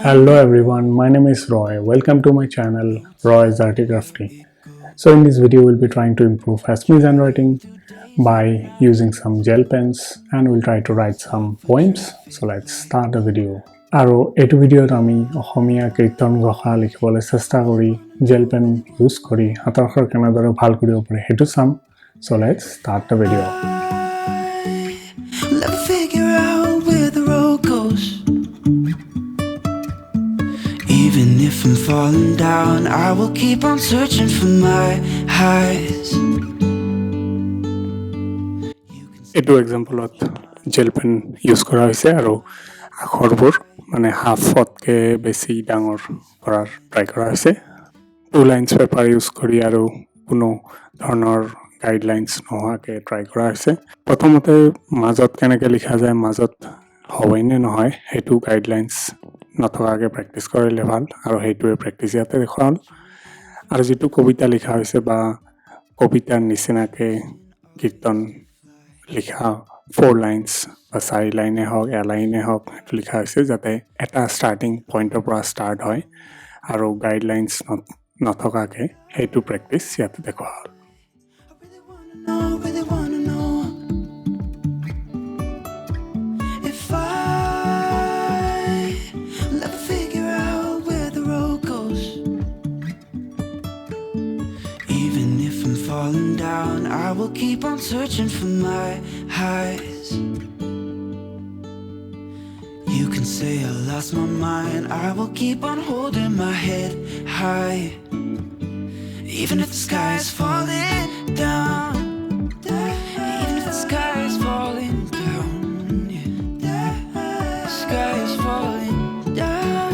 Hello everyone, my name is Roy. Welcome to my channel RoysArtyCrafty. So in this video we'll be trying to improve Assamese handwriting by using some gel pens and we'll try to write some poems. So let's start the video. আৰু এইটো ভিডিঅ'ত আমি অসমীয়া কীৰ্তন ঘোষা লিখিবলৈ চেষ্টা কৰি gel pen use কৰি হাতৰ অক্ষৰ কেনেদৰে ভাল কৰিব পাৰি সেইটো চাম. So let's start the video. Let me figure out where the road goes. Even if I'm falling down, I will keep on searching for my highs. এইটো এক্সাম্পলত জেল পেন ইউজ কৰা হৈছে আৰু আখৰবোৰ মানে হাফতকে বেছি ডাঙৰ কৰাৰ ট্ৰাই কৰা হৈছে. 2 লাইনছ পেপাৰ ইউজ কৰি আৰু কোনো ধৰণৰ গাইডলাইনছ নোহোৱাকৈ ট্ৰাই কৰা হৈছে. প্ৰথমতে মাজত কেনেকৈ লিখা যায়, মাজত হয় নে নহয় সেইটো গাইডলাইনছ নথকাকৈ প্ৰেক্টিছ কৰিলে ভাল আৰু সেইটোৱে প্ৰেক্টিছ ইয়াতে দেখুৱা হ'ল. আৰু যিটো কবিতা লিখা হৈছে বা কবিতাৰ নিচিনাকৈ কীৰ্তন লিখা 4 লাইনছ বা 4 লাইনে হওক এলাইনে হওক সেইটো লিখা হৈছে যাতে এটা ষ্টাৰ্টিং পইণ্টৰ পৰা ষ্টাৰ্ট হয় আৰু গাইডলাইনছ নথকাকৈ সেইটো প্ৰেক্টিছ ইয়াতে দেখুৱা হ'ল. Really wanna know if I let me figure out where the road goes. Even if I'm falling down, I will keep on searching for my highs. You can say I lost my mind, I will keep on holding my head high. Even if the sky is falling down, even if the sky is falling down, yeah. The sky is falling down.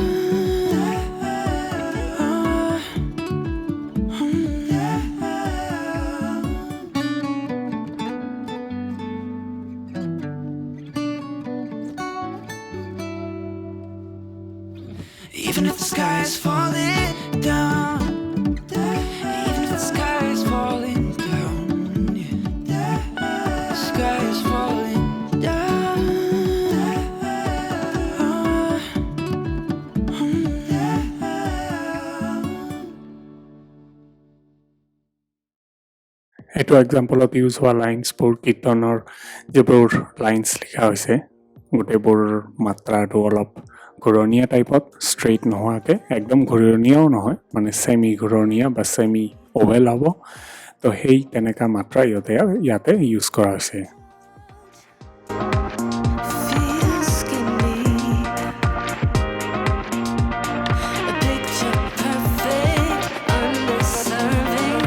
Even if the sky is falling down, even if the sky is falling down, yeah. The sky is falling down. এইটো এক্সাম্পলত use হোৱা লাইনছবোৰ কীৰ্তনৰ যিবোৰ lines লিখা হৈছে গোটেইবোৰ মাত্ৰাটো অলপ ঘূৰণীয়া টাইপত, ষ্ট্ৰেইট নোহোৱাকৈ, একদম ঘূৰণীয়াও নহয় মানে ছেমি ঘূৰণীয়া বা ছেমি অভেল হ'ব. তো সেই তেনেকুৱা মাত্ৰা ইয়াতে ইউজ কৰা হৈছে. Feel skinny, a picture perfect, undeserving.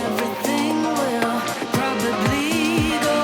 Everything will probably go.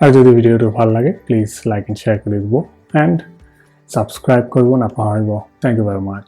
আৰু যদি ভিডিঅ'টো ভাল লাগে প্লিজ লাইক এণ্ড শ্বেয়াৰ কৰি দিব এণ্ড ছাবস্ক্ৰাইব কৰিব নাপাহৰিব। Thank you very much.